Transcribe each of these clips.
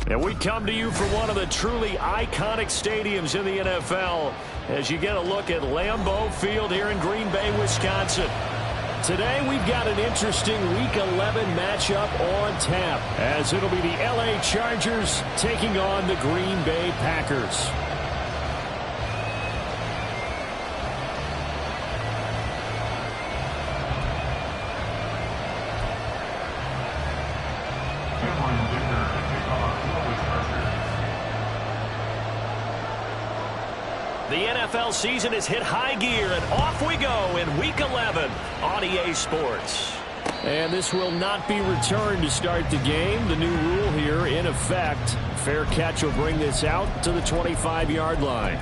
And we come to you from one of the truly iconic stadiums in the NFL as you get a look at Lambeau Field here in Green Bay, Wisconsin. Today we've got an interesting Week 11 matchup on tap as it'll be the LA Chargers taking on the Green Bay Packers. The NFL season has hit high gear, and off we go in Week 11 on EA Sports. And this will not be returned to start the game. The new rule here in effect. Fair catch will bring this out to the 25-yard line.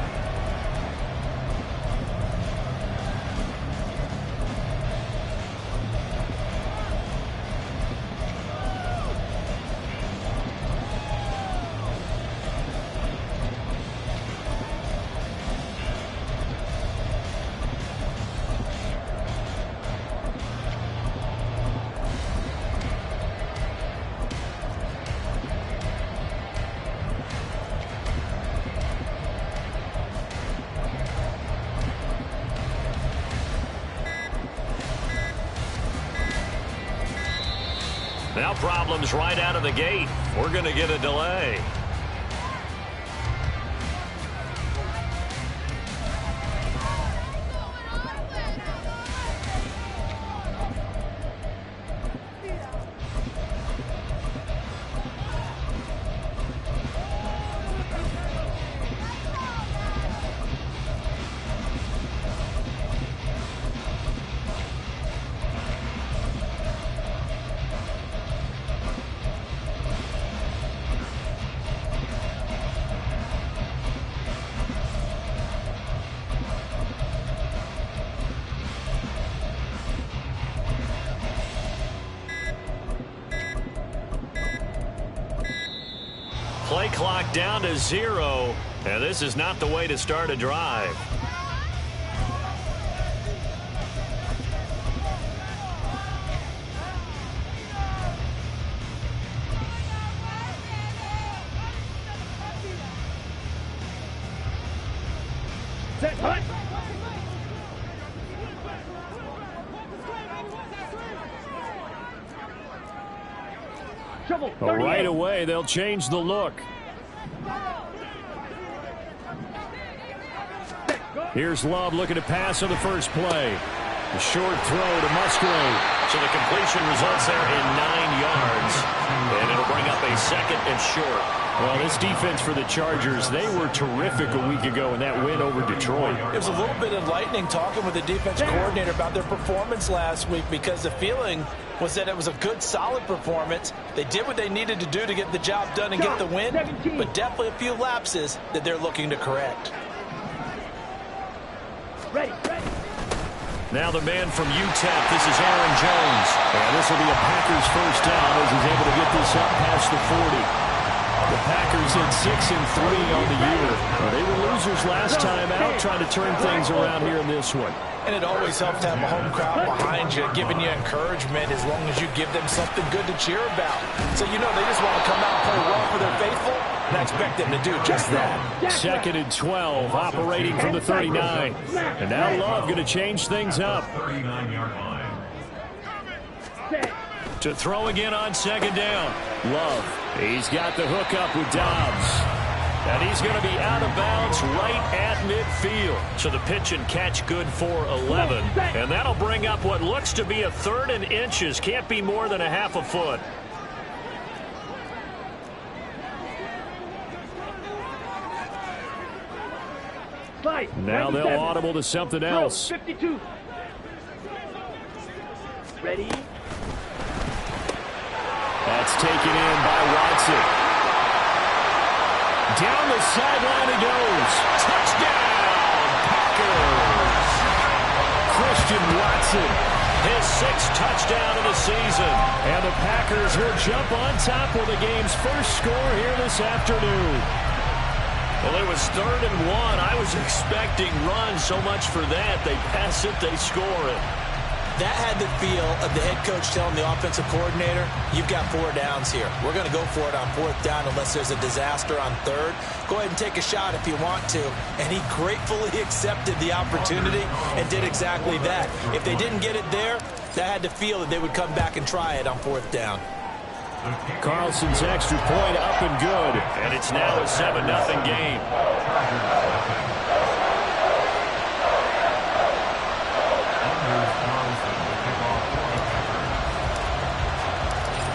Now problems right out of the gate. We're going to get a delay. Play clock down to 0, and this is not the way to start a drive. Set, hut. Well, right away, they'll change the look. Here's Love looking to pass on the first play. A short throw to Musgrave. So the completion results there in 9 yards. And it'll bring up a second and short. Well, this defense for the Chargers, they were terrific a week ago in that win over Detroit. It was a little bit enlightening talking with the defense coordinator about their performance last week because the feeling was that it was a good, solid performance. They did what they needed to do to get the job done and get the win, but definitely a few lapses that they're looking to correct. Ready. Now the man from UTEP, this is Aaron Jones. And this will be a Packers first down as he's able to get this up past the 40. The Packers at 6-3 on the year. They were losers last time out, trying to turn things around here in this one. And it always helps to have a home crowd behind you, giving you encouragement as long as you give them something good to cheer about. So, you know, they just want to come out and play well for their faithful, and I expect them to do just that. 2nd and 12, operating from the 39. And now Love going to change things up. 39-yard line. To throw again on 2nd down. Love, he's got the hook up with Dobbs. And he's going to be out of bounds right at midfield. So the pitch and catch good for 11. And that'll bring up what looks to be a 3rd and inches. Can't be more than a half a foot. Now they'll audible to something else. 52. Ready. That's taken in by Watson. Down the sideline he goes. Touchdown, Packers. Christian Watson, his 6th touchdown of the season. And the Packers will jump on top with the game's first score here this afternoon. Well, it was 3rd and 1. I was expecting runs, so much for that. They pass it, they score it. That had the feel of the head coach telling the offensive coordinator, you've got 4 downs here. We're going to go for it on 4th down unless there's a disaster on 3rd. Go ahead and take a shot if you want to. And he gratefully accepted the opportunity and did exactly that. If they didn't get it there, that had the feel that they would come back and try it on 4th down. Carlson's extra point up and good. And it's now a 7-0 game.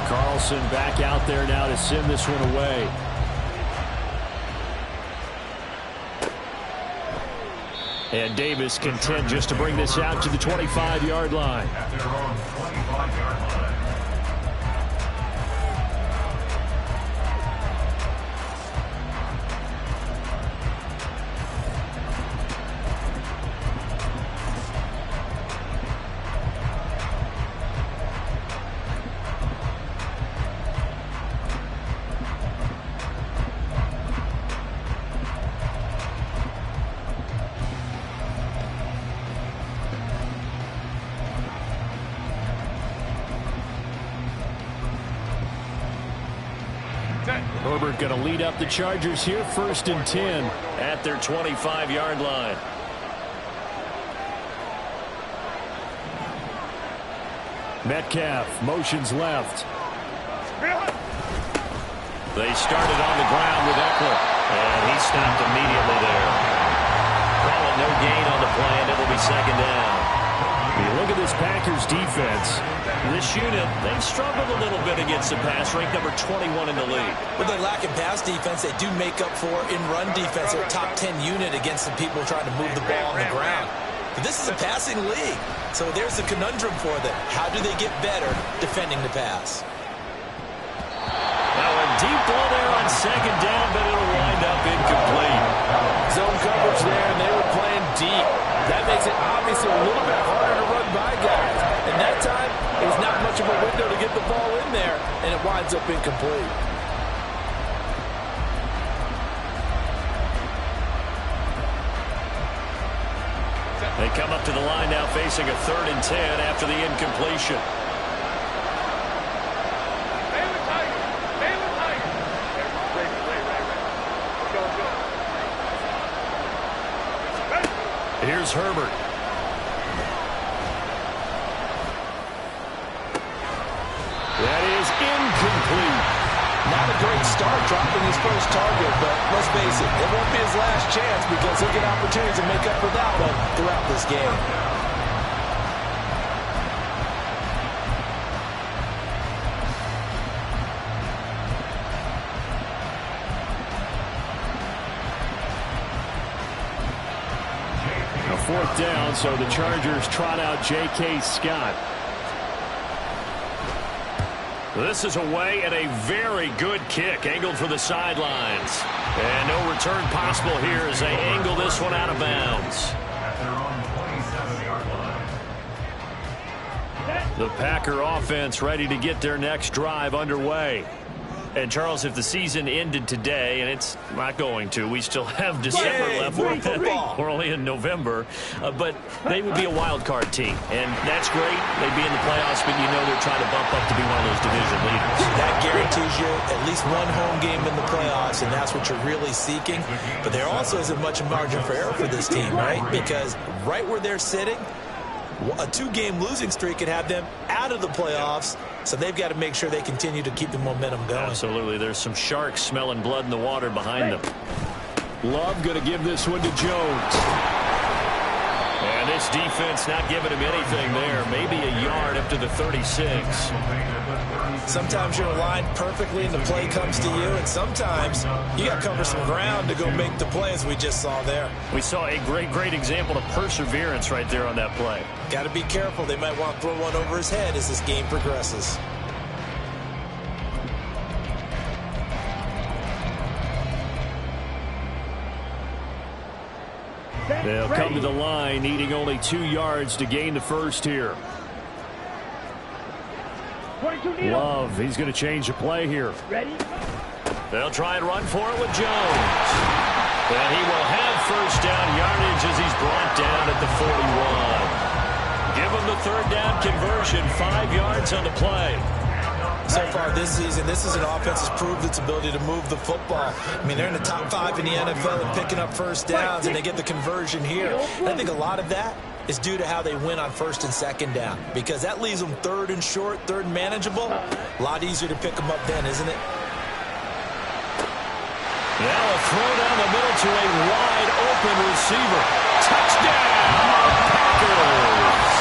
Carlson back out there now to send this one away. And Davis content just to bring this out to the 25-yard line. At their own 25-yard line. Herbert going to lead up the Chargers here, 1st and 10 at their 25-yard line. Metcalf motions left. They started on the ground with Eckler, and he stopped immediately there. Call it no gain on the play, and it'll be 2nd down. You look at this Packers defense. This unit, they've struggled a little bit against the pass, ranked number 21 in the league. With their lack in pass defense, they do make up for in run defense. They're a top 10 unit against the people trying to move the ball on the ground. But this is a passing league, so there's a conundrum for them. How do they get better defending the pass? Now a deep ball there on 2nd down, but it'll wind up incomplete. Zone coverage there, and they were playing deep. That makes it obviously a little bit harder to run by guys. And that time, there's not much of a window to get the ball in there, and it winds up incomplete. They come up to the line now facing a 3rd and 10 after the incompletion. Here's Herbert. That is incomplete. Not a great start dropping his first target, but let's face it, it won't be his last chance because he'll get opportunities to make up for that one throughout this game. A 4th down, so the Chargers trot out J.K. Scott. This is away and a very good kick, angled for the sidelines. And no return possible here as they angle this one out of bounds. At their own 27-yard line. The Packer offense ready to get their next drive underway. And, Charles, if the season ended today, and it's not going to, we still have December left. We're only in November. But they would be a wild card team. And that's great. They'd be in the playoffs, but you know they're trying to bump up to be one of those division leaders. That guarantees you at least one home game in the playoffs, and that's what you're really seeking. But there also isn't much margin for error for this team, right? Because right where they're sitting, a 2-game losing streak could have them out of the playoffs. So they've got to make sure they continue to keep the momentum going. Absolutely. There's some sharks smelling blood in the water behind them. Love going to give this one to Jones. And this defense not giving him anything there. Maybe a yard up to the 36. Sometimes you're aligned perfectly and the play comes to you, and sometimes you got to cover some ground to go make the play, as we just saw there. We saw a great example of perseverance right there on that play. Got to be careful. They might want to throw one over his head as this game progresses. They'll come to the line, needing only 2 yards to gain the first here. Love, he's going to change the play here. They'll try and run for it with Jones. And he will have first down yardage as he's brought down at the 41. Give him the third down conversion, 5 yards on the play. So far this season, this is an offense that's proved its ability to move the football. I mean, they're in the top 5 in the NFL and picking up first downs, and they get the conversion here. And I think a lot of that is due to how they win on first and second down, because that leaves them third and short, third and manageable. A lot easier to pick them up then, isn't it? Now a throw down the middle to a wide open receiver. Touchdown, Packers!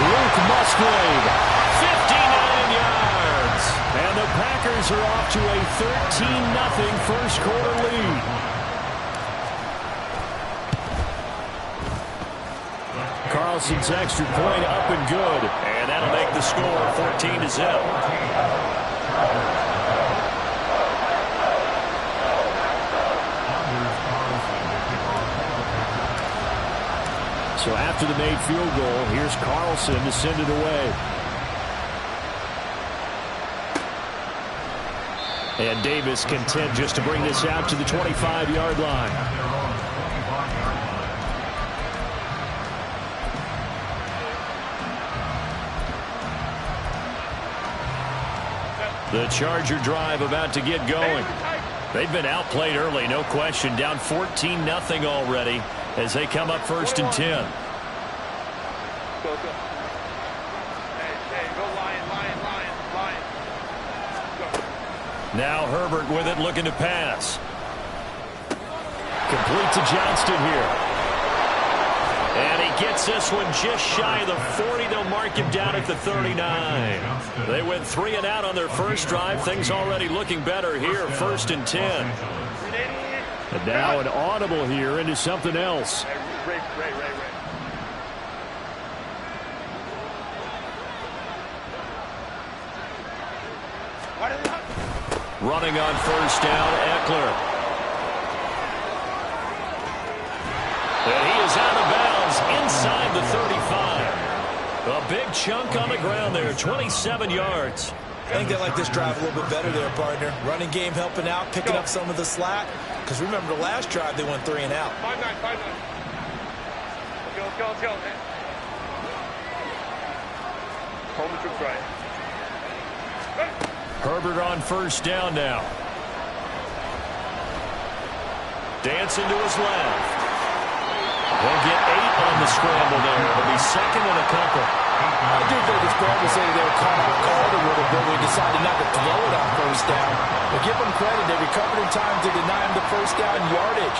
Luke Musgrave, 59 yards. And the Packers are off to a 13-0 first quarter lead. Carlson's extra point up and good. And that'll make the score 14-0. So after the made field goal, here's Carlson to send it away. And Davis content just to bring this out to the 25-yard line. The Charger drive about to get going. They've been outplayed early, no question. Down 14-0 already as they come up first and 10. Go. Hey, go Lion. Go. Now Herbert with it, looking to pass. Complete to Johnston here. And he gets this one just shy of the 40. They'll mark him down at the 39. They went 3 and out on their first drive. Things already looking better here, first and 10. And now an audible here into something else. Ray. Running on first down, Eckler. And he is out of bounds inside the 35. A big chunk on the ground there, 27 yards. I think they like this drive a little bit better there, partner. Running game helping out, picking up some of the slack. Because remember, the last drive, they went 3 and out. 5-9. Let's go. Home the troops right. Herbert on first down now. Dancing to his left. They'll get 8 on the scramble there. It'll be second and a couple. I do think it's fair to say they were caught off guard a little bit. We decided not to throw it on first down. But give them credit. They recovered in time to deny him the first down yardage.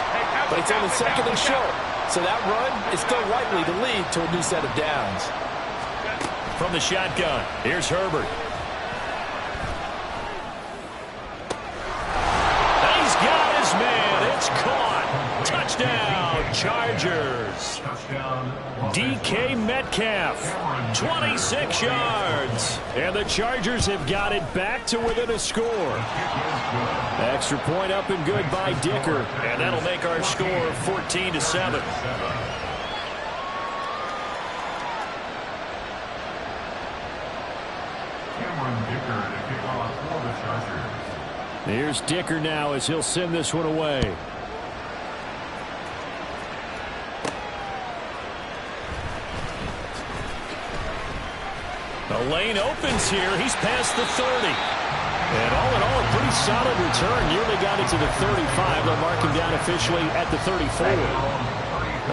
But it's only second and short. So that run is still likely to lead to a new set of downs. From the shotgun, here's Herbert. He's got his man. It's caught. Touchdown, Chargers. DK Metcalf, 26 yards. And the Chargers have got it back to within a score. Extra point up and good by Dicker. And that'll make our score 14-7. Here's Dicker now as he'll send this one away. The lane opens here. He's past the 30. And all in all, a pretty solid return. Nearly got it to the 35. They'll mark him down officially at the 34.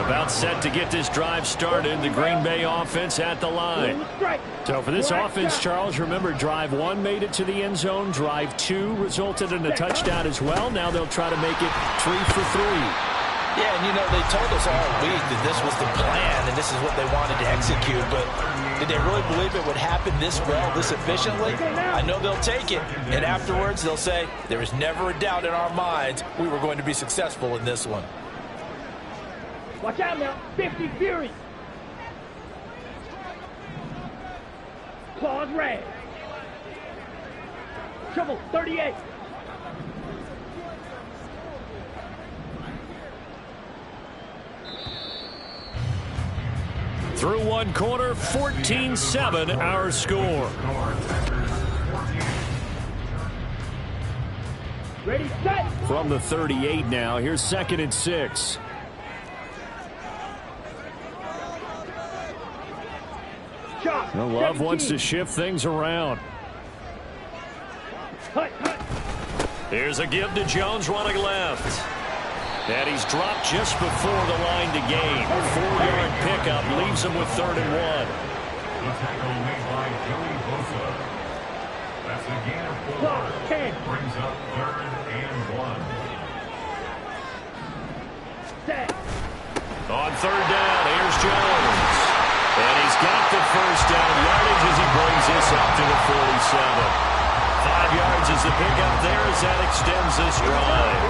About set to get this drive started. The Green Bay offense at the line. So for this offense, Charles, remember, drive 1 made it to the end zone. Drive 2 resulted in a touchdown as well. Now they'll try to make it 3 for 3. Yeah, and you know, they told us all week that this was the plan and this is what they wanted to execute, but did they really believe it would happen this well, this efficiently? I know they'll take it, and afterwards they'll say, there was never a doubt in our minds we were going to be successful in this one. Watch out now, 50 Fury. Claws red. Trouble, 38. Through one quarter, 14-7 our score. Ready, set. From the 38 now, here's 2nd and 6. Chop. Well, Love 17. wants to shift things around. Hut. Here's a give to Jones running left. And he's dropped just before the line to gain. 4-yard pickup leaves him with 3rd and 1. The tackle made by Joey Bosa. That's a gain of 4. 10. Brings up 3rd and 1. Set. On 3rd down, here's Jones. And he's got the 1st down yardage as he brings this up to the 47. 5 yards is the pickup there as that extends this drive.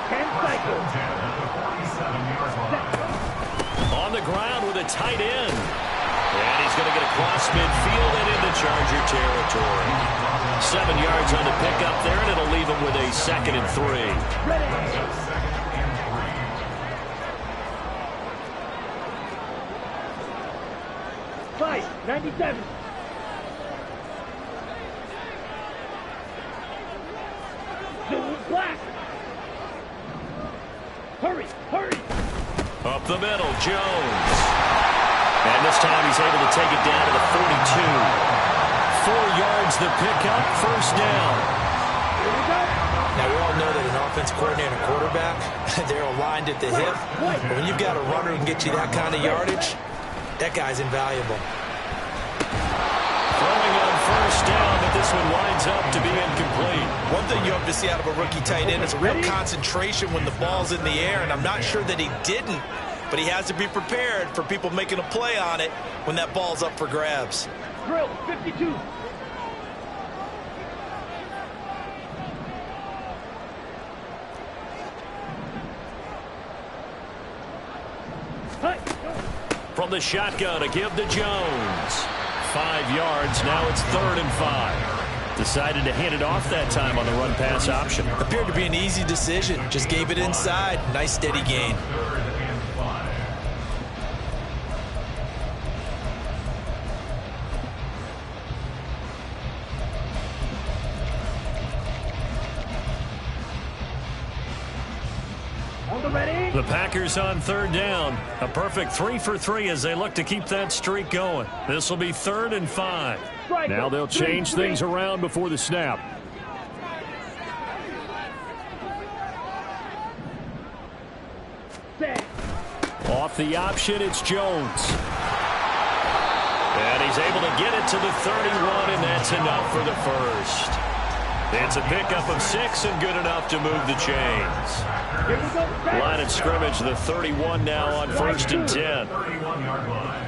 10 cycles. On the ground with a tight end. And he's going to get across midfield and into Charger territory. 7 yards on the pickup there, and it'll leave him with a 2nd and 3. Fight. 97. Zulu black. Hurry. Up the middle, Jones. And this time he's able to take it down to the 42. 4 yards the pickup, 1st down. Here we go. Now, we all know that an offense coordinator and quarterback, they're aligned at the hip. But when you've got a runner who can get you that kind of yardage, that guy's invaluable. Throwing on 1st down, but this one winds up to be incomplete. One thing you have to see out of a rookie tight end is a real concentration when the ball's in the air, and I'm not sure that he didn't, but he has to be prepared for people making a play on it when that ball's up for grabs. Drill. 52. Hut. From the shotgun, a give to Jones. 5 yards, now it's 3rd and 5. Decided to hand it off that time on the run-pass option. Appeared to be an easy decision. Just gave it inside. Nice steady gain. On the ready. The Packers on 3rd down. A perfect 3 for 3 as they look to keep that streak going. This will be 3rd and 5. Now they'll change things around before the snap. Set. Off the option, it's Jones. And he's able to get it to the 31, and that's enough for the 1st. It's a pickup of 6 and good enough to move the chains. Here we go. Set. Line of scrimmage, the 31 now on 1st and 10. 31-yard line.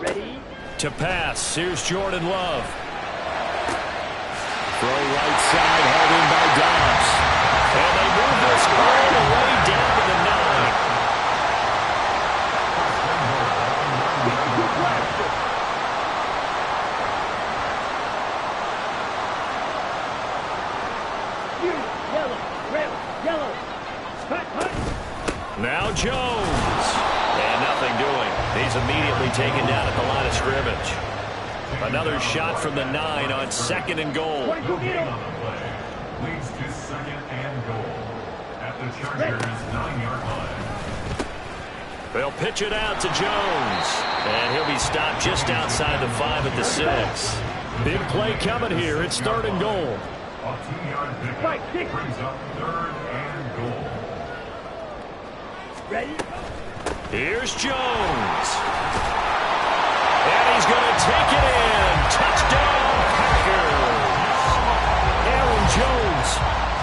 Ready. To pass, here's Jordan Love. Throw right side, held in by Dobbs. And they move this all the way down to the 9. Yellow. Red. Yellow. Hut. Now Jones. And nothing doing. He's immediately taken down at the line of scrimmage. Another shot from the 9 on 2nd and goal. 22 meter. Leads to 2nd and goal. At the Chargers' 9-yard line. They'll pitch it out to Jones. And he'll be stopped just outside the 5 at the 6. Big play coming here. It's 3rd and goal. A 2-yard pickup Right, 6. brings up 3rd and goal. Ready. Here's Jones. And he's going to take it in. Touchdown, Packers. Aaron Jones,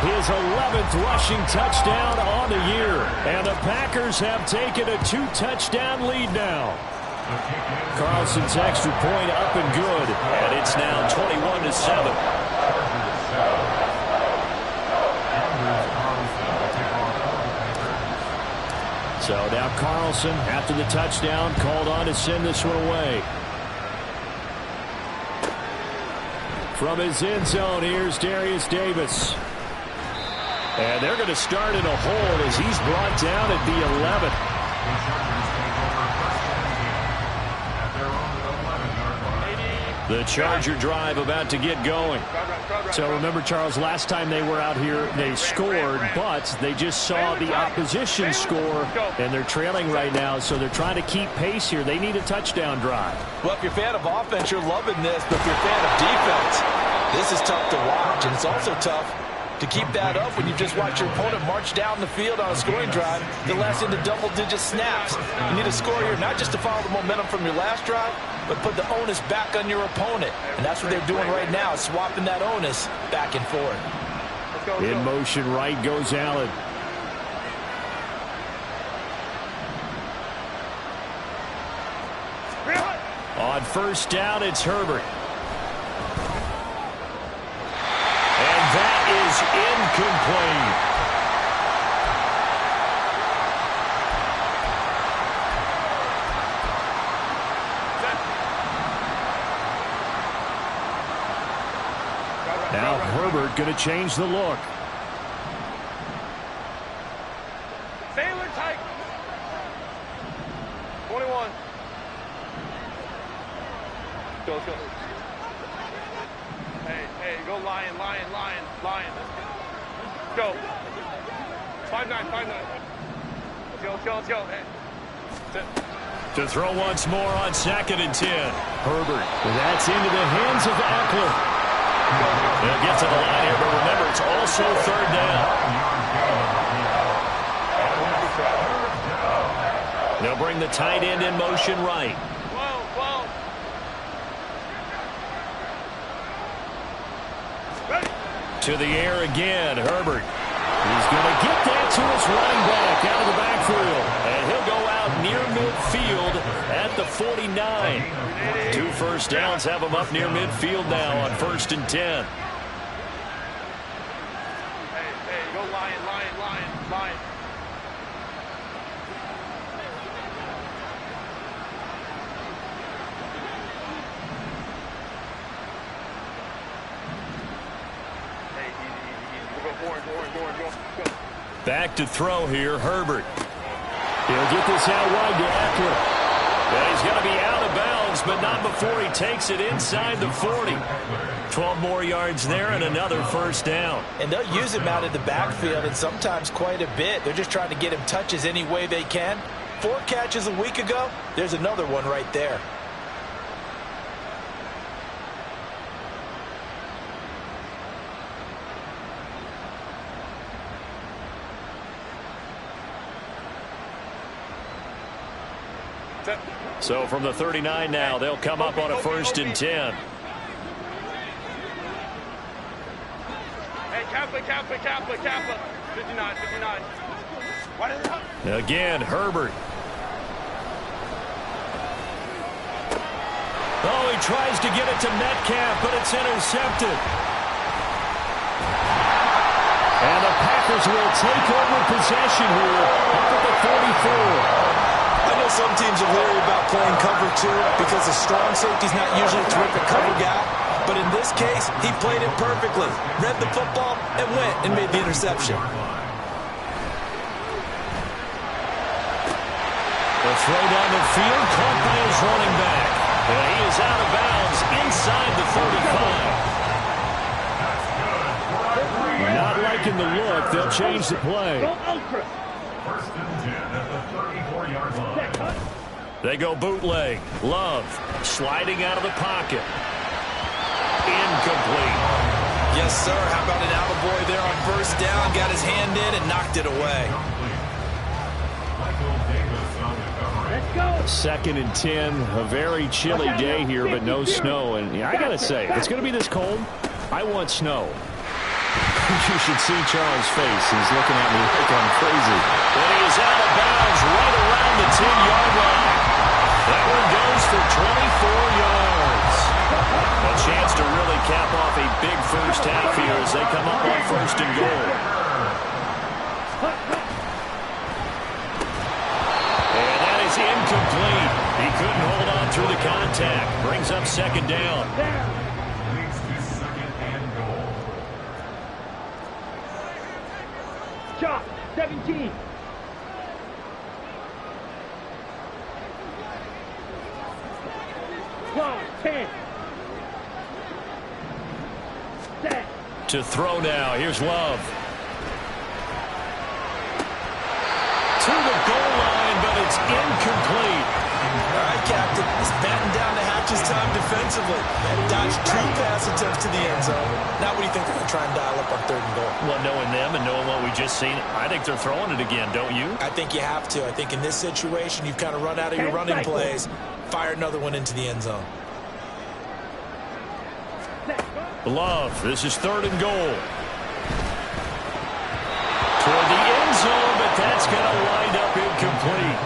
his 11th rushing touchdown on the year. And the Packers have taken a 2-touchdown lead now. Carlson's extra point up and good. And it's now 21-7. So now Carlson, after the touchdown, called on to send this one away. From his end zone, here's Darius Davis. And they're going to start in a hole as he's brought down at the 11. The Charger drive about to get going. So remember, Charles, last time they were out here, they scored, but they just saw the opposition score, and they're trailing right now, so they're trying to keep pace here. They need a touchdown drive. Well, if you're a fan of offense, you're loving this, but if you're a fan of defense, this is tough to watch, and it's also tough to keep that up when you just watch your opponent march down the field on a scoring drive that lasts into double-digit snaps. You need a score here, not just to follow the momentum from your last drive, but put the onus back on your opponent. And that's what they're doing right now, swapping that onus back and forth. In motion, right goes Allen. On first down, it's Herbert. And that is incomplete. Now Herbert going to change the look. Sailor tight. 21. Go. Hey, go lion. Go. 5-9. Let's go. Hey. To throw once more on 2nd and 10. Herbert. That's into the hands of Eckler. They'll get to the line here, but remember, it's also 3rd down. They'll bring the tight end in motion right. To the air again, Herbert. He's going to get that to his running back out of the backfield. And he'll go out near midfield at the 49. 2 first downs have him up near midfield now on 1st and 10. Hey, go lion. Go. Back to throw here, Herbert. He'll get this out wide to Eckler. Yeah, he's going to be out of bounds, but not before he takes it inside the 40. 12 more yards there and another first down. And they'll use him out of the backfield, and sometimes quite a bit. They're just trying to get him touches any way they can. 4 catches a week ago. There's another one right there. So from the 39 now, they'll come up on a 1st and 10. Hey, Kappa. 59. Again, Herbert. Oh, he tries to get it to Metcalf, but it's intercepted. And the Packers will take over possession here up at the 44. I know some teams are worried about playing cover 2 because the strong safety's not usually a terrific cover guy. But in this case, he played it perfectly. Read the football and went and made the interception. The throw down the field caught by his running back. And he is out of bounds inside the 35. Not liking the look. They'll change the play. 1st and 10 at the 34-yard line. They go bootleg. Love sliding out of the pocket. Incomplete. Yes, sir. How about an attaboy there on 1st down? Got his hand in and knocked it away. Let's go. 2nd and 10. A very chilly day here, but no snow. And I got to say, if it's going to be this cold, I want snow. You should see Charles' face. He's looking at me like I'm crazy. And he is out of bounds right around the 10-yard line. That one goes for 24 yards. A chance to really cap off a big first half here as they come up on 1st and goal. And that is incomplete. He couldn't hold on through the contact. Brings up 2nd down. Leads to 2nd and goal. Chop. 17. Clock. 10. To throw now. Here's Love. To the goal line, but it's incomplete. All right, Captain. He's batting down to Hatch's time defensively. Dodged 2 pass attempts to the end zone. Now what do you think they're going to try and dial up on 3rd and goal? Well, knowing them and knowing what we just seen, I think they're throwing it again, don't you? I think you have to. I think in this situation, you've kind of run out of your running plays. Fire another one into the end zone. Love. This is 3rd and goal. Toward the end zone, but that's going to wind up incomplete.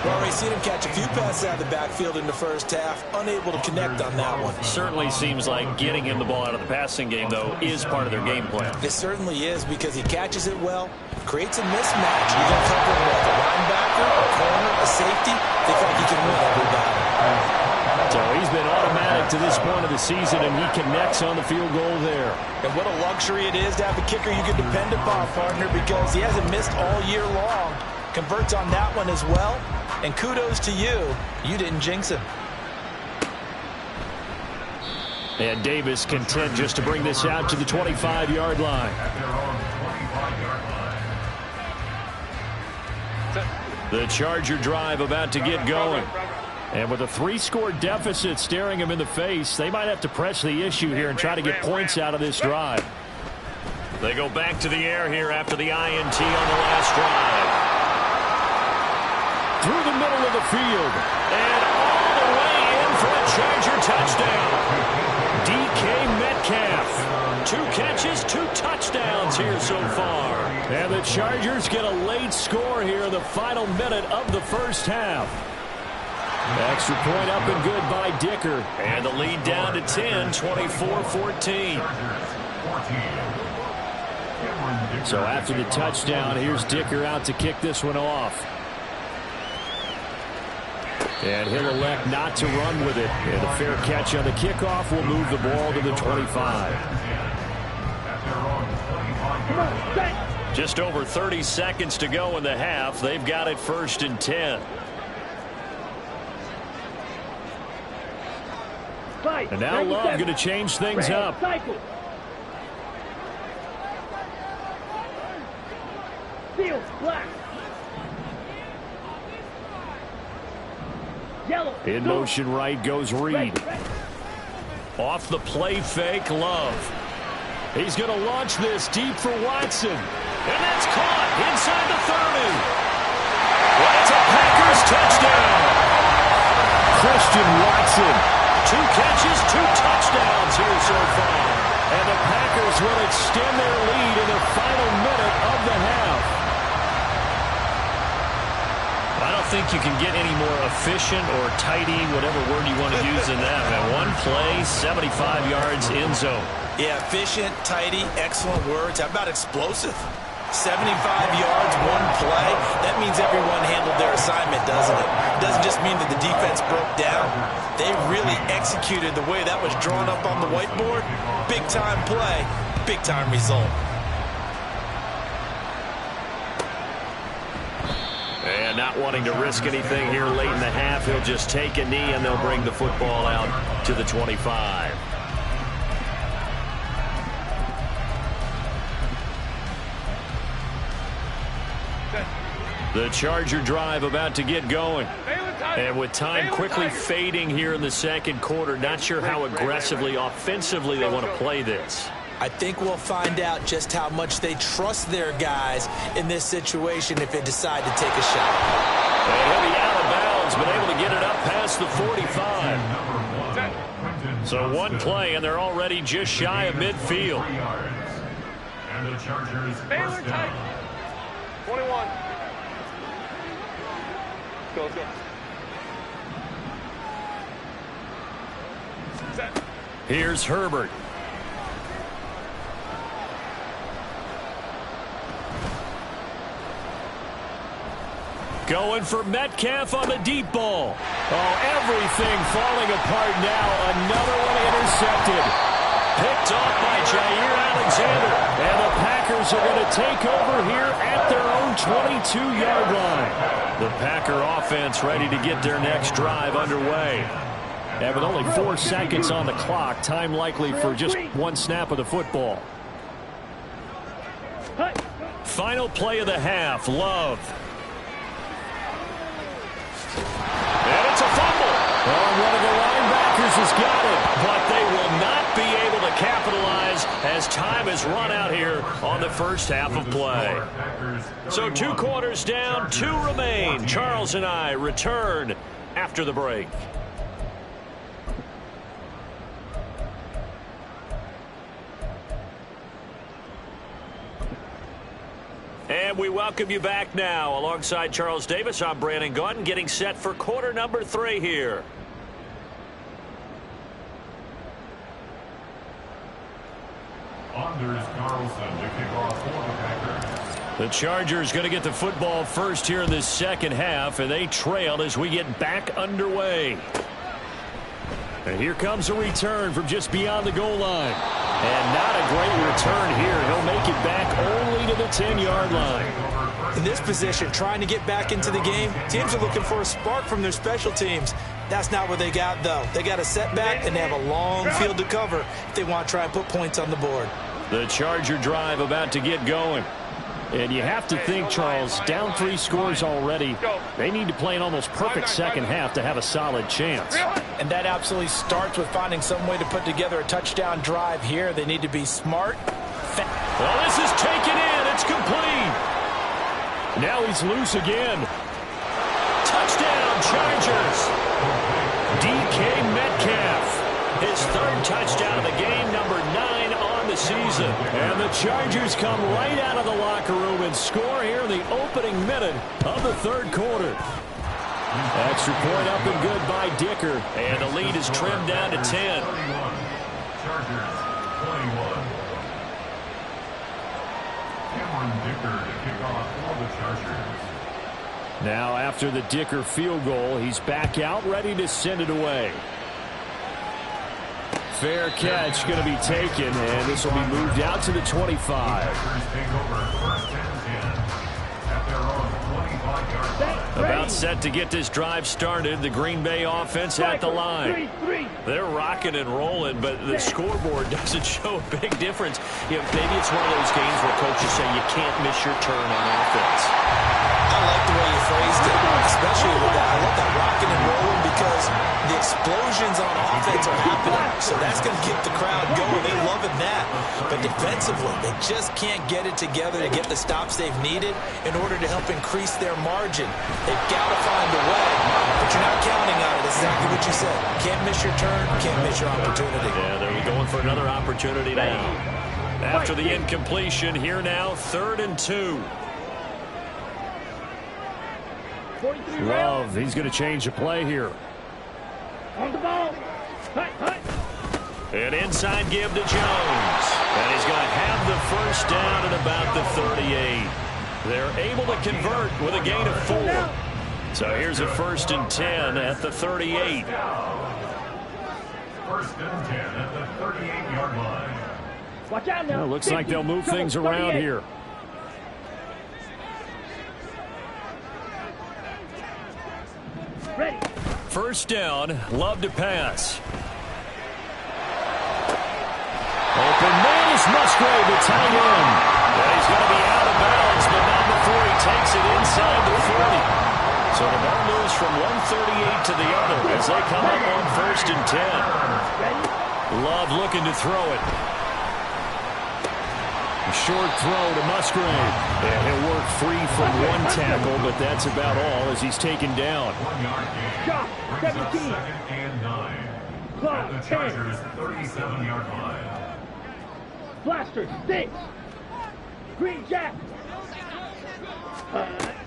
We've already seen him catch a few passes out of the backfield in the first half. Unable to connect on that one. Certainly seems like getting him the ball out of the passing game, though, is part of their game plan. It certainly is because he catches it well, creates a mismatch. You're going to cover him with a linebacker, a corner, a safety. They feel like he can win every battle. So he's been automatic to this point of the season, and he connects on the field goal there. And what a luxury it is to have a kicker you can depend upon, partner, because he hasn't missed all year long. Converts on that one as well. And kudos to you. You didn't jinx him. And Davis content just to bring this out to the 25-yard line. The Charger drive about to get going. And with a 3-score deficit staring him in the face, they might have to press the issue here and try to get points out of this drive. They go back to the air here after the INT on the last drive. Through the middle of the field. And all the way in for a Charger touchdown. DK Metcalf. 2 catches, 2 touchdowns here so far. And the Chargers get a late score here in the final minute of the first half. Extra point up and good by Dicker. And the lead down to 10, 24-14. So after the touchdown, here's Dicker out to kick this one off. And he'll elect not to run with it. And a fair catch on the kickoff will move the ball to the 25. Just over 30 seconds to go in the half. They've got it 1st and 10. And now Love going to change things up. Field, black. Yellow. In motion right goes Reed. Off the play fake, Love. He's going to launch this deep for Watson. And that's caught inside the 30. Well, it's a Packers touchdown. Christian Watson. 2 catches, 2 touchdowns here so far. And the Packers will extend their lead in the final minute of the half. I don't think you can get any more efficient or tidy, whatever word you want to use in that. Man, 1 play, 75 yards, end zone. Yeah, efficient, tidy, excellent words. How about explosive? 75 yards, 1 play. That means everyone handled their assignment, doesn't it? It doesn't just mean that the defense broke down. They really executed the way that was drawn up on the whiteboard. Big-time play, big-time result. And not wanting to risk anything here late in the half, he'll just take a knee and they'll bring the football out to the 25. The Charger drive about to get going. And with time quickly fading here in the second quarter, not sure how aggressively, offensively they want to play this. I think we'll find out just how much they trust their guys in this situation if they decide to take a shot. And he'll be out of bounds, but able to get it up past the 45. So 1 play, and they're already just shy of midfield. And the Chargers Baylor tight. 21. Let's go. Set. Here's Herbert. Going for Metcalf on the deep ball. Oh, everything falling apart now. Another one intercepted. Picked off by Jair Alexander. And the Packers are going to take over here at their own 22-yard line. The Packer offense ready to get their next drive underway. And with only 4 seconds on the clock, time likely for just 1 snap of the football. Final play of the half. Love. And it's a fumble. Oh, one of the linebackers has got it, but they will not be able to capitalize as time has run out here on the first half of play. So 2 quarters down, 2 remain. Charles and I return after the break. And we welcome you back now. Alongside Charles Davis, I'm Brandon Gaudin, getting set for quarter number 3 here. Anders Carlson to kick off for the Packers. The Chargers going to get the football first here in this second half, and they trail as we get back underway. And here comes a return from just beyond the goal line. And not a great return here. He'll make it back only to the 10-yard line. In this position, trying to get back into the game, teams are looking for a spark from their special teams. That's not what they got, though. They got a setback, and they have a long field to cover if they want to try and put points on the board. The Charger drive about to get going. And you have to think, Charles, down 3 scores already. They need to play an almost perfect second half to have a solid chance. And that absolutely starts with finding some way to put together a touchdown drive here. They need to be smart. Well, this is taken in. It's complete. Now he's loose again. Touchdown, Chargers. DK Metcalf. His 3rd touchdown of the game, number 9 on the season. And the Chargers come right out of the locker room and score here in the opening minute of the 3rd quarter. Extra point up and good by Dicker. And the lead is trimmed down to 10. Chargers 21. Cameron Dicker to kick off for the Chargers. Now after the Dicker field goal, he's back out ready to send it away. Fair catch going to be taken, and this will be moved out to the 25. About set to get this drive started. The Green Bay offense at the line. They're rocking and rolling, but the scoreboard doesn't show a big difference. You know, maybe it's one of those games where coaches say you can't miss your turn on offense. I like the way you phrased it, especially with that. I love that rocking and rolling because the explosions on offense are happening. So that's going to keep the crowd going. They're loving that. But defensively, they just can't get it together to get the stops they've needed in order to help increase their margin. They've got to find a way, but you're not counting on it. That's exactly what you said. Can't miss your turn, can't miss your opportunity. Yeah, they're going for another opportunity now. After the incompletion, here now, 3rd and 2. Love, he's going to change the play here. On the ball. An inside give to Jones. And he's going to have the first down at about the 38. They're able to convert with a gain of 4. So here's a 1st and 10 at the 38. 1st and 10 at the 38-yard line. Watch out now. Well, looks like they'll move things around here. Ready. 1st down, Love to pass. Open man is Musgrave, the tight end. And he's going to be out of bounds, but not before he takes it inside the 40. So the ball moves from 138 to the other as they come up on 1st and 10. Love looking to throw it. A short throw to Musgrave. And he'll work free from one tackle, but that's about all as he's taken down. 1 yard gain. Shot, Brings up 17. 2nd and 9. Clock, At the Chargers' 37-yard line. Blaster, 6. Green Jack.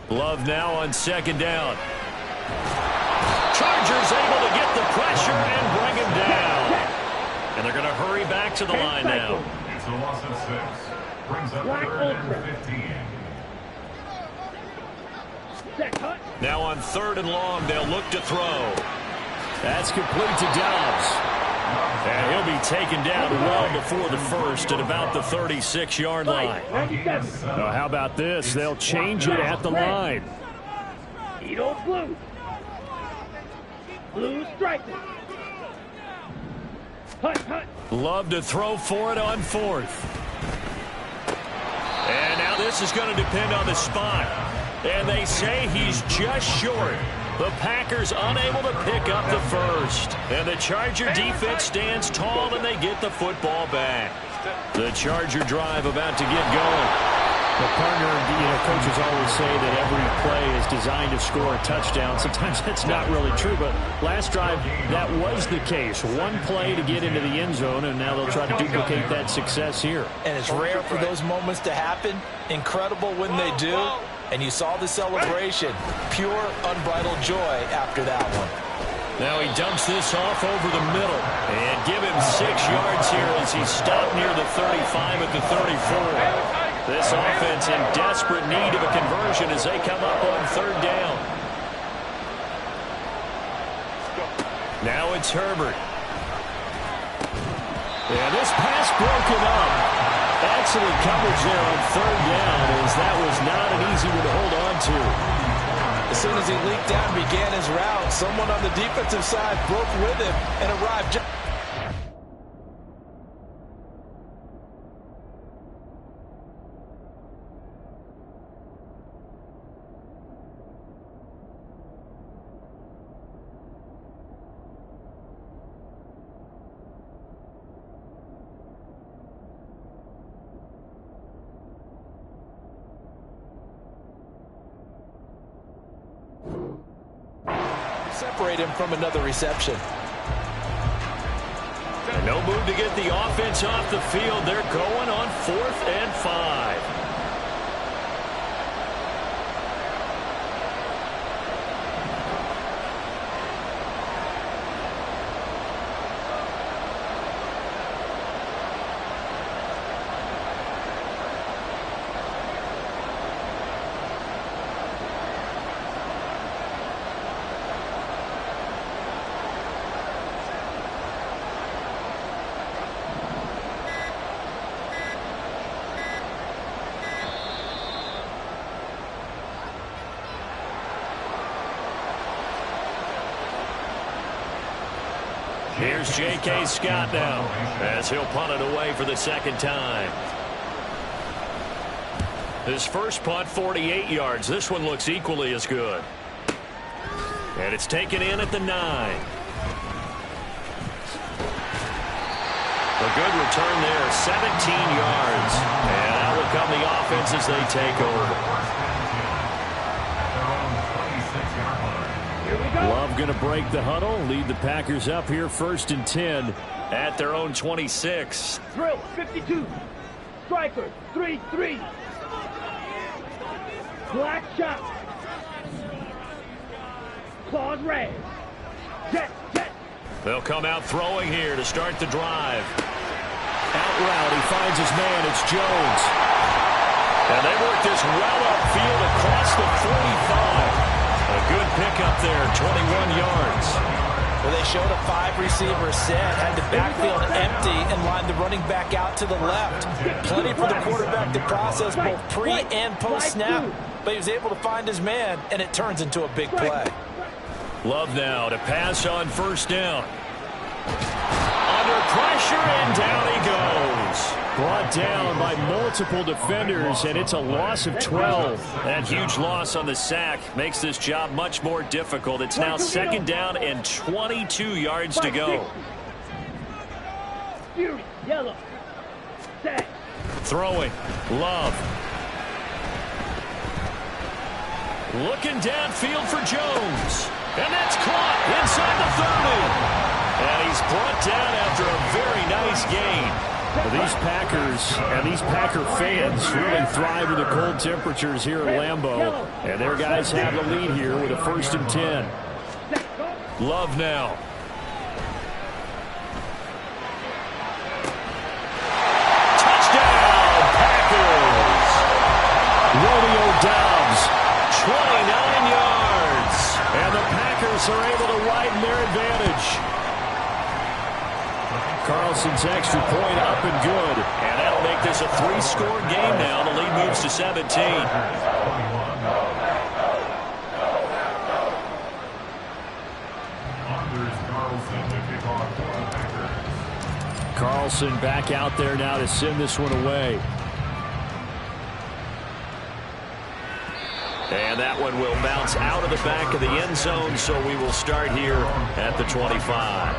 Love now on 2nd down. Chargers able to get the pressure and bring him down. And they're going to hurry back to the line now. It's a loss of 6. Brings up 3rd and 15. Now on 3rd and long, they'll look to throw. That's complete to Dobbs. And he'll be taken down well before the 1st at about the 36-yard line. Now, how about this? They'll change it at the line. Edo blue. Blue striker. Hut. Love to throw for it on 4th. And out this is going to depend on the spot. And they say he's just short. The Packers unable to pick up the first. And the Charger defense stands tall, and they get the football back. The Charger drive about to get going. The partner, coaches always say that every play is designed to score a touchdown. Sometimes that's not really true, but last drive, that was the case. One play to get into the end zone, and now they'll try to duplicate that success here. And it's rare for those moments to happen. Incredible when they do. And you saw the celebration. Pure, unbridled joy after that one. Now he dumps this off over the middle. And give him 6 yards here as he stopped near the 35 at the 34. This offense in desperate need of a conversion as they come up on 3rd down. Now it's Herbert. And this pass broken up. Excellent coverage there on 3rd down, as that was not an easy one to hold on to. As soon as he leaked out and began his route, someone on the defensive side broke with him and arrived. Separate him from another reception. And no move to get the offense off the field. They're going on 4th and 5. Here's J.K. Scott now as he'll punt it away for the 2nd time. His first punt, 48 yards. This one looks equally as good. And it's taken in at the 9. A good return there, 17 yards. And out will come the offense as they take over. Love going to break the huddle, lead the Packers up here 1st and 10 at their own 26. Drill 52. Striker 3-3. Black shot. Claws red. Jet. They'll come out throwing here to start the drive. Out route, he finds his man. It's Jones. And they work this well upfield across the 45. A good pickup there, 21 yards. Well, they showed a 5-receiver set, had the backfield empty, and lined the running back out to the left. Plenty for the quarterback to process both pre and post snap, but he was able to find his man, and it turns into a big play. Love now to pass on 1st down. Under pressure, and down he goes. Brought down by multiple defenders, and it's a loss of 12. That huge loss on the sack makes this job much more difficult. It's now 2nd down and 22 yards to go. Fury, yellow. Set. Throwing. Love. Looking downfield for Jones. And that's caught inside the 30. And he's brought down after a very nice gain. Well, these Packers and these Packer fans really thrive in the cold temperatures here at Lambeau. And their guys have the lead here with a 1st and 10. Love now. Touchdown, Packers. Romeo Doubs. 29 yards. And the Packers are able to widen their advantage. Carlson's extra point up and good. And that'll make this a 3-score game now. The lead moves to 17. Carlson back out there now to send this one away. And that one will bounce out of the back of the end zone, so we will start here at the 25.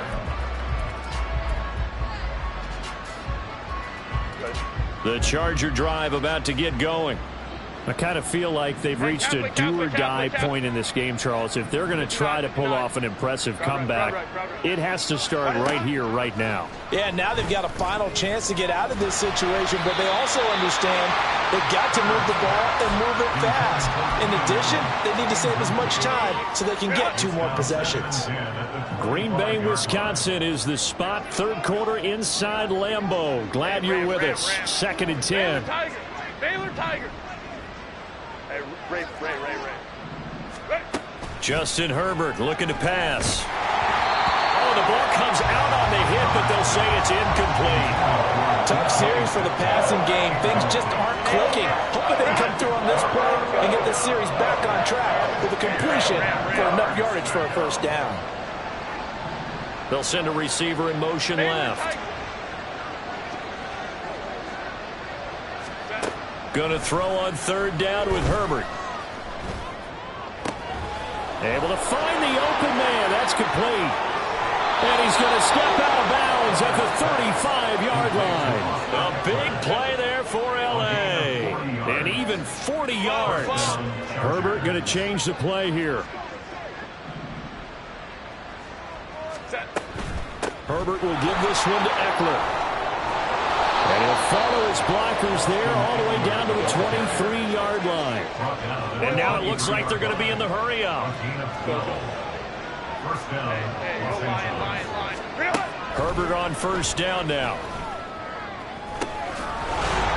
The Charger drive about to get going. I kind of feel like they've reached a do-or-die point in this game, Charles. If they're going to try to pull off an impressive comeback, it has to start right here, right now. Yeah, now they've got a final chance to get out of this situation, but they also understand they've got to move the ball and move it fast. In addition, they need to save as much time so they can get 2 more possessions. Green Bay, Wisconsin is the spot. Third quarter inside Lambeau. Glad you're with us. 2nd and 10. Baylor Tigers. Hey, Ray. Justin Herbert looking to pass. Oh, the ball comes out on the hit, but they'll say it's incomplete. Tough series for the passing game. Things just aren't clicking. Hoping they can come through on this play and get the series back on track with a completion for enough yardage for a first down. They'll send a receiver in motion left. Going to throw on 3rd down with Herbert. Able to find the open man. That's complete. And he's going to step out of bounds at the 35-yard line. A big play there for L.A. And even 40 yards. Herbert going to change the play here. Herbert will give this one to Eckler. And he'll follow his blockers there all the way down to the 23-yard line. And now it looks like they're going to be in the hurry-up. Herbert on 1st down now.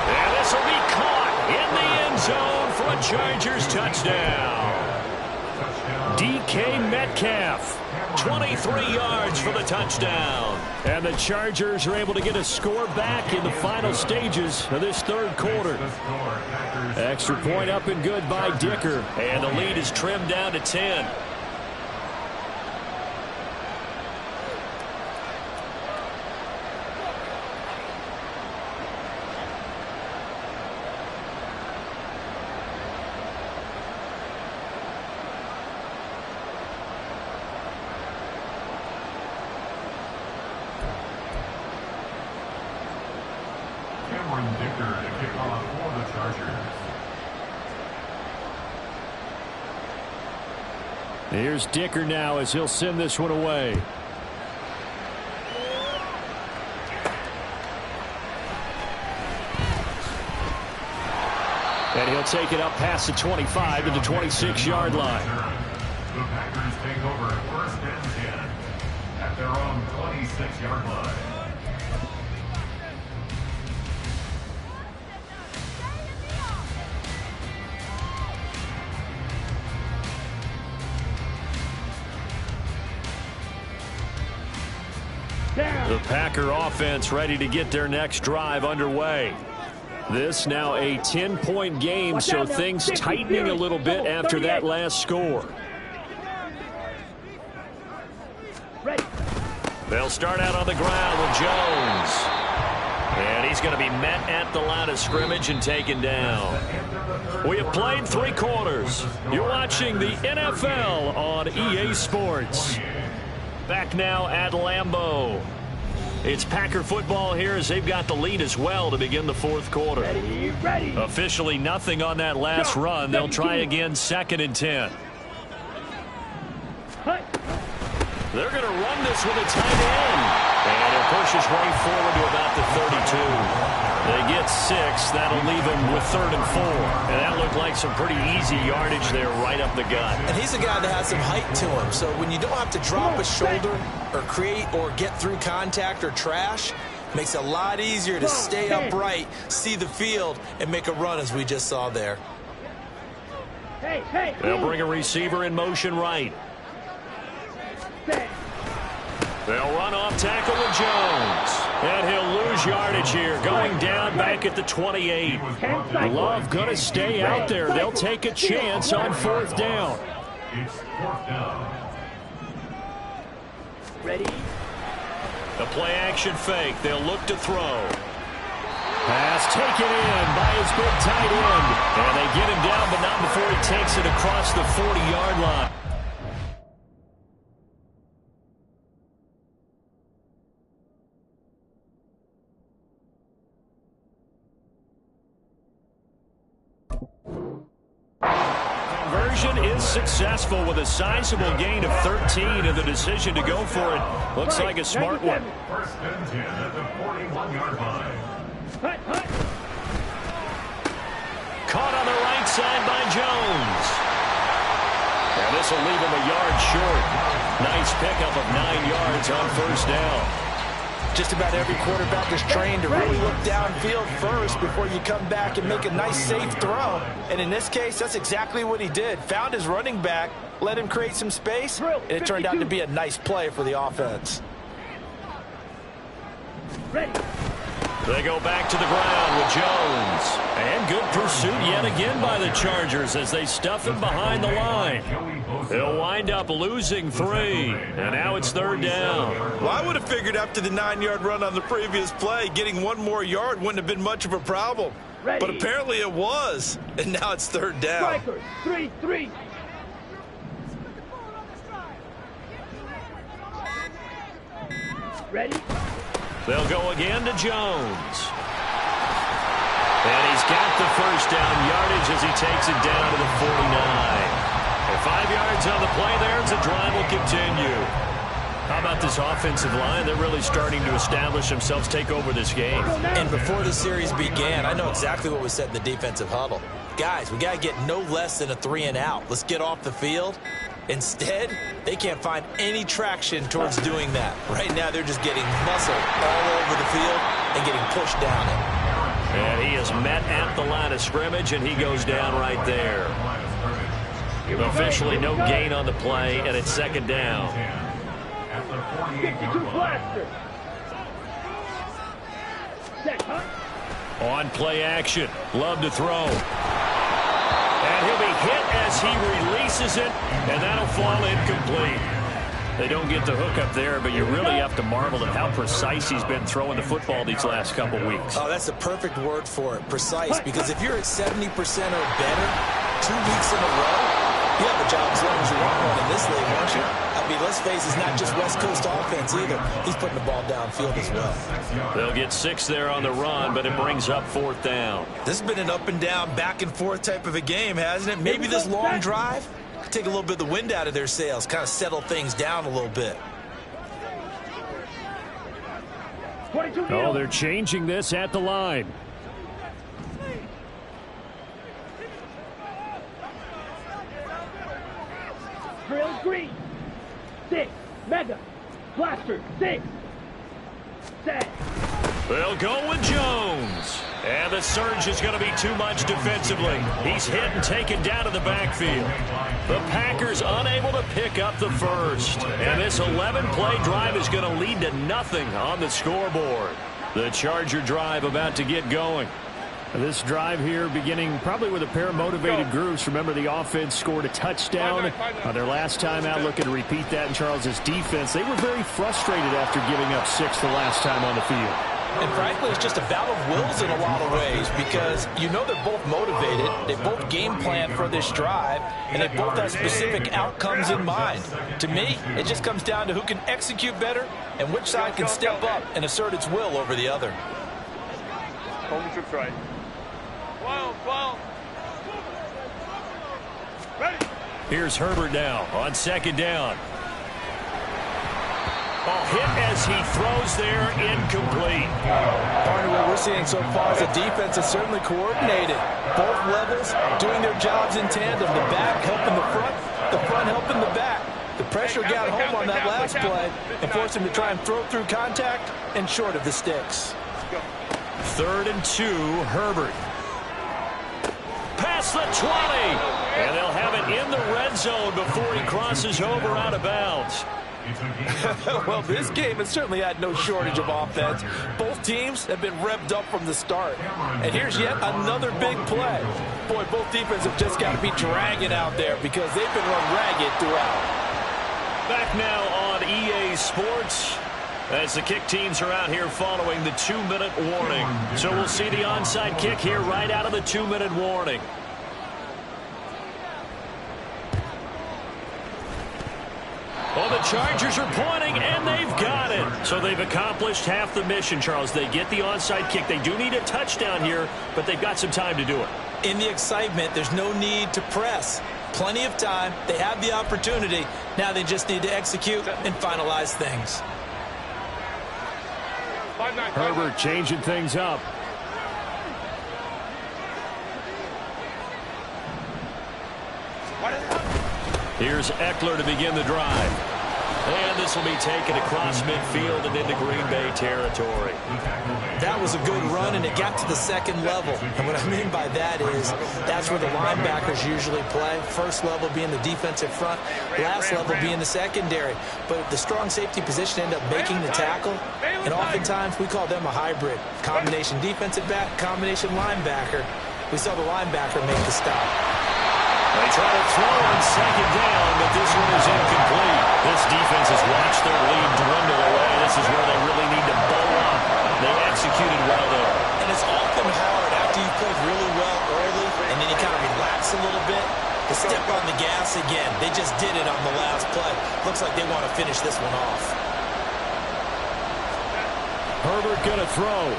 And this will be caught in the end zone for a Chargers touchdown. DK Metcalf, 23 yards for the touchdown. And the Chargers are able to get a score back in the final stages of this 3rd quarter. Extra point up and good by Dicker. And the lead is trimmed down to 10. Here's Dicker now as he'll send this one away. And he'll take it up past the 25 to the 26-yard line. The Packers take over 1st and 10 at their own 26-yard line. The Packer offense ready to get their next drive underway. This now a 10-point game, so things tightening a little bit after that last score. They'll start out on the ground with Jones. And he's going to be met at the line of scrimmage and taken down. We have played 3 quarters. You're watching the NFL on EA Sports. Back now at Lambeau. It's Packer football here as they've got the lead as well to begin the 4th quarter. Ready. Officially nothing on that last run. They'll try again 2nd and 10. They're going to run this with a tight end. And it pushes way forward to about the 32. They get 6. That'll leave them with 3rd and 4. And that looked like some pretty easy yardage there right up the gut. And he's a guy that has some height to him. So when you don't have to drop a shoulder or create or get through contact or trash, makes it a lot easier to stay upright, see the field, and make a run as we just saw there. They'll bring a receiver in motion right. They'll run off tackle with Jones. And he'll lose yardage here, going down back at the 28. Love going to stay out there. They'll take a chance on 4th down. It's 4th down. Ready. The play action fake. They'll look to throw. Pass taken in by his big tight end. And they get him down, but not before he takes it across the 40-yard line. Conversion is successful with a sizable gain of 13, and the decision to go for it looks like a smart one. First and 10 at the 41-yard line. Caught on the right side by Jones. And this will leave him a yard short. Nice pickup of 9 yards on first down. Just about every quarterback is trained to really look downfield first before you come back and make a nice, safe throw. And in this case, that's exactly what he did. Found his running back, let him create some space, and it turned out to be a nice play for the offense. Ready. They go back to the ground with Jones. And good pursuit yet again by the Chargers as they stuff him behind the line. They'll wind up losing 3. And now it's third down. Well, I would have figured after the 9-yard run on the previous play, getting 1 more yard wouldn't have been much of a problem. But apparently it was. And now it's third down. Strikers, 3-3. Ready. They'll go again to Jones. And he's got the first down yardage as he takes it down to the 49. And 5 yards on the play there as the drive will continue. How about this offensive line? They're really starting to establish themselves, take over this game. And before the series began, I know exactly what was said in the defensive huddle. Guys, we got to get no less than a 3 and out. Let's get off the field. Instead, they can't find any traction towards doing that. Right now, they're just getting muscled all over the field and getting pushed down it. And he is met at the line of scrimmage, and he goes down right there. Officially no gain on the play, and it's second down. 52 blaster. Set, On play action. Love to throw. And he'll be hit as he releases it, and that'll fall incomplete. They don't get the hook up there, but you really have to marvel at how precise he's been throwing the football these last couple weeks. Oh, that's the perfect word for it, precise, because if you're at 70% or better 2 weeks in a row, you have a job as long as you want one in this league, won't you? I mean, let's face it, it's not just West Coast offense either. He's putting the ball downfield as well. They'll get 6 there on the run, but it brings up fourth down. This has been an up and down, back and forth type of a game, hasn't it? Maybe this long drive could take a little bit of the wind out of their sails, kind of settle things down a little bit. Oh, they're changing this at the line. Drill green. 6. Mega. Blaster. 6. Set. They'll go with Jones. And the surge is going to be too much defensively. He's hit and taken down to the backfield. The Packers unable to pick up the first. And this 11-play drive is going to lead to nothing on the scoreboard. The Charger drive about to get going. This drive here beginning probably with a pair of motivated groups. Remember, the offense scored a touchdown on their last time out. Looking to repeat that in Charles's defense. They were very frustrated after giving up 6 the last time on the field. And frankly, it's just a battle of wills in a lot of ways because you know they're both motivated. They both game plan for this drive, and they both have specific outcomes in mind. To me, it just comes down to who can execute better and which side can step up and assert its will over the other. Home trips right. 12. Ready. Here's Herbert now on second down. Hit as he throws there, incomplete. Part of what we're seeing so far is the defense is certainly coordinated. Both levels doing their jobs in tandem. The back helping the front helping the back. The pressure got home on that last play and forced him to try and throw through contact and short of the sticks. 3rd and 2, Herbert. Past the 20. And they'll have it in the red zone before he crosses over out of bounds. Well, this game has certainly had no shortage of offense. Both teams have been revved up from the start. And here's yet another big play. Boy, both defenses have just got to be dragging out there because they've been run ragged throughout. Back now on EA Sports. As the kick teams are out here following the 2-minute warning. So we'll see the onside kick here right out of the 2-minute warning. Well, the Chargers are pointing, and they've got it. So they've accomplished half the mission, Charles. They get the onside kick. They do need a touchdown here, but they've got some time to do it. In the excitement, there's no need to press. Plenty of time. They have the opportunity. Now they just need to execute and finalize things. Herbert changing things up. Here's Eckler to begin the drive. And this will be taken across midfield and into Green Bay territory. That was a good run, and it got to the second level. And what I mean by that is that's where the linebackers usually play. First level being the defensive front, last level being the secondary. But the strong safety position ended up making the tackle, and oftentimes we call them a hybrid. Combination defensive back, combination linebacker. We saw the linebacker make the stop. They try to throw on second down, but this one is incomplete. This defense has watched their lead dwindle away. This is where they really need to bow up. They executed well there. And it's often hard after you've played really well early, and then you kind of relax a little bit, to step on the gas again. They just did it on the last play. Looks like they want to finish this one off. Herbert going to throw.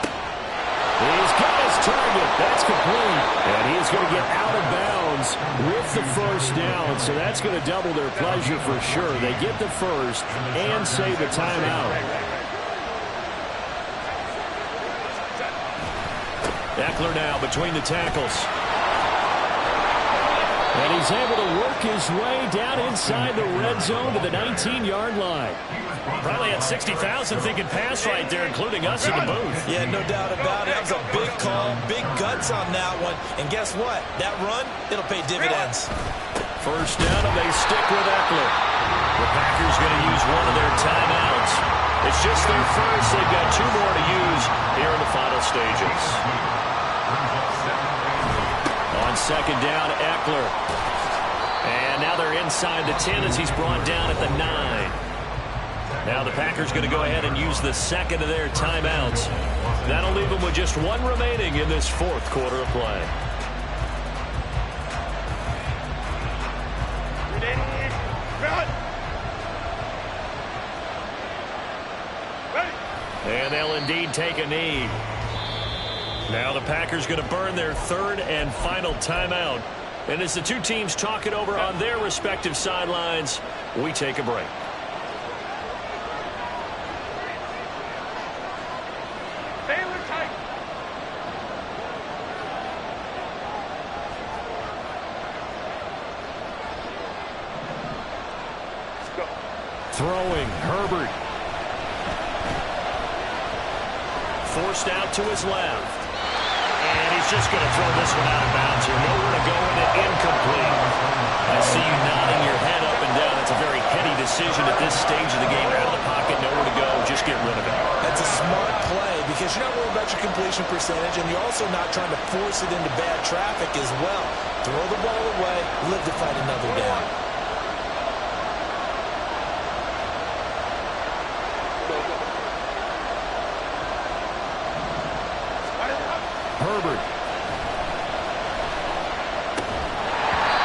He's got his target. That's complete. And he's going to get out of bounds with the first down. So that's going to double their pleasure for sure. They get the first and save a timeout. Eckler now between the tackles. And he's able to work his way down inside the red zone to the 19-yard line. Probably had 60,000 thinking pass right there, including us in the booth. Yeah, no doubt about it. That was a big call, big guts on that one. And guess what? That run, it'll pay dividends. First down, and they stick with Eckler. The Packers going to use one of their timeouts. It's just their first. They've got two more to use here in the final stages. On second down, Eckler. And now they're inside the 10 as he's brought down at the 9. Now the Packers going to go ahead and use the second of their timeouts. That'll leave them with just one remaining in this fourth quarter of play. And they'll indeed take a knee. Now the Packers going to burn their third and final timeout. And as the two teams talk it over on their respective sidelines, we take a break. Throwing, Herbert. Forced out to his left. And he's just going to throw this one out of bounds here. Nowhere to go with it, incomplete. I see you nodding your head up and down. It's a very heady decision at this stage of the game. Out of the pocket, nowhere to go, just get rid of it. That's a smart play because you're not worried about your completion percentage, and you're also not trying to force it into bad traffic as well. Throw the ball away, live to fight another down. Herbert.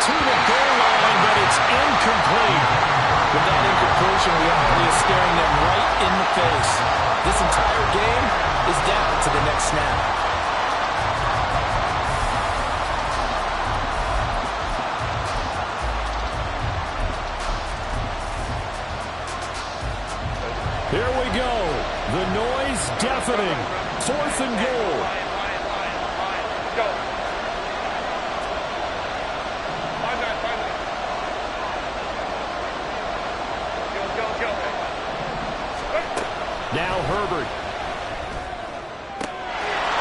To the goal line, but it's incomplete. With that incompletion, he is staring them right in the face. This entire game is down to the next snap. Here we go. The noise deafening. Fourth and goal. Now Herbert.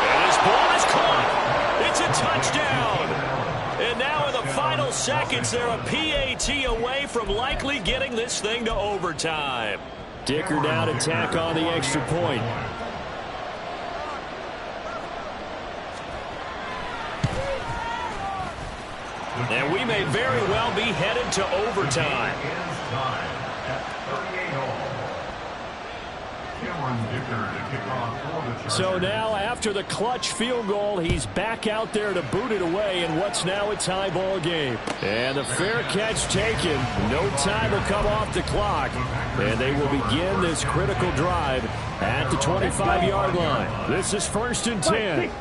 And his ball is caught. It's a touchdown. And now in the final seconds, they're a PAT away from likely getting this thing to overtime. Dicker down to tack on the extra point. And we may very well be headed to overtime. So now, after the clutch field goal, he's back out there to boot it away in what's now a tie ball game. And the fair catch taken. No time will come off the clock. And they will begin this critical drive at the 25-yard line. This is 1st and 10.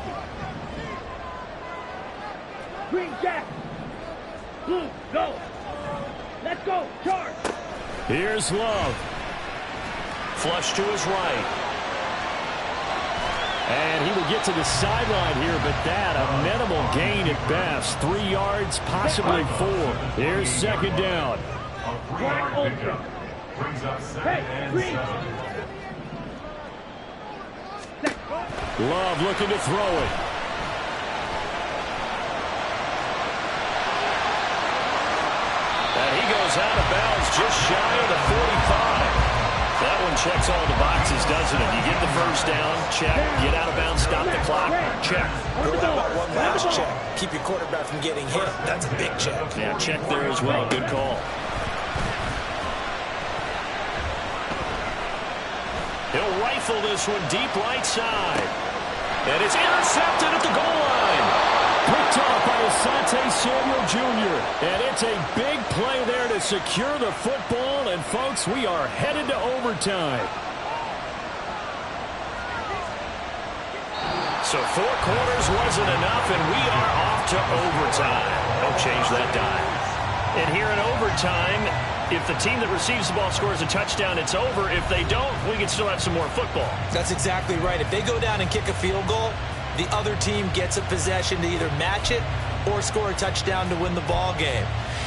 Green Jack. Blue, go. Let's go. Charge. Here's Love. Flush to his right. And he will get to the sideline here, but that a minimal gain at best. 3 yards, possibly 4. Here's 2nd down. Love looking to throw it. And he goes out of bounds just shy of the 45. That one checks all the boxes, doesn't it? You get the first down, check. Get out of bounds, stop the clock, check. What about one last check? Keep your quarterback from getting hit. That's a big check. Yeah, check there as well. Good call. He'll rifle this one deep right side. And it's intercepted at the goal line. Picked off by Asante Samuel Jr. And it's a big play there to secure the football. And, folks, we are headed to overtime. So 4 quarters wasn't enough, and we are off to overtime. Don't change that dial. And here in overtime, if the team that receives the ball scores a touchdown, it's over. If they don't, we can still have some more football. That's exactly right. If they go down and kick a field goal, the other team gets a possession to either match it or score a touchdown to win the ball game.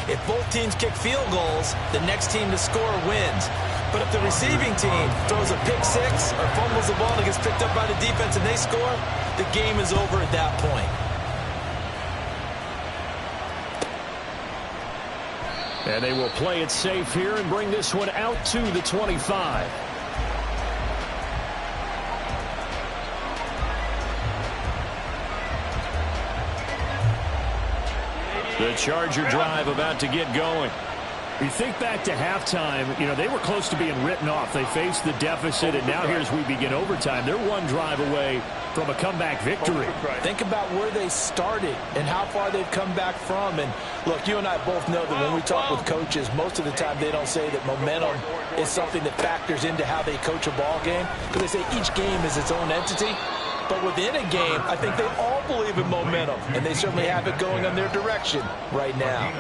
If both teams kick field goals, the next team to score wins. But if the receiving team throws a pick six or fumbles the ball and gets picked up by the defense and they score, the game is over at that point. And they will play it safe here and bring this one out to the 25. The Charger drive about to get going. You think back to halftime, you know, they were close to being written off. They faced the deficit, and now here's we begin overtime. They're one drive away from a comeback victory. Think about where they started and how far they've come back from. And, look, you and I both know that when we talk with coaches, most of the time they don't say that momentum is something that factors into how they coach a ball game, because they say each game is its own entity. But within a game, I think they all believe in momentum, and they certainly have it going in their direction right now.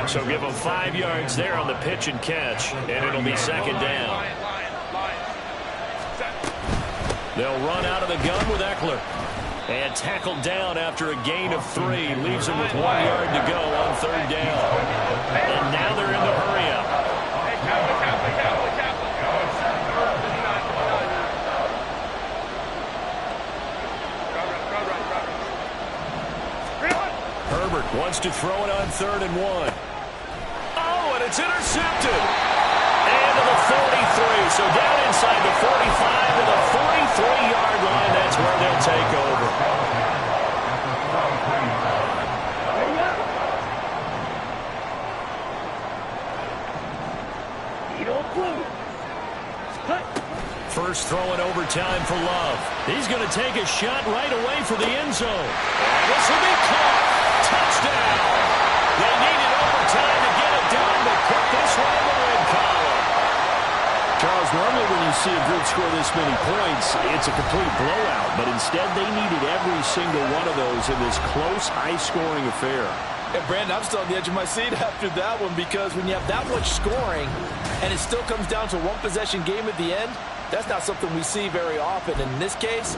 So give them 5 yards there on the pitch and catch, and it'll be 2nd down. They'll run out of the gun with Eckler. And tackled down after a gain of 3. Leaves him with 1 yard to go on 3rd down. And now they're in the hurry-up. Herbert wants to throw it on 3rd and 1. Oh, and it's intercepted. And to the 43. So down inside the 45 to the 43-yard line. That's where they'll take over. First throw in overtime for Love. He's going to take a shot right away for the end zone. And this will be caught. Touchdown. They needed overtime to get it done, but put this one in the red column. Charles, normally when you see a group score this many points, it's a complete blowout. But instead, they needed every single one of those in this close, high-scoring affair. And, Brandon, I'm still on the edge of my seat after that one, because when you have that much scoring and it still comes down to a one-possession game at the end, that's not something we see very often. In this case,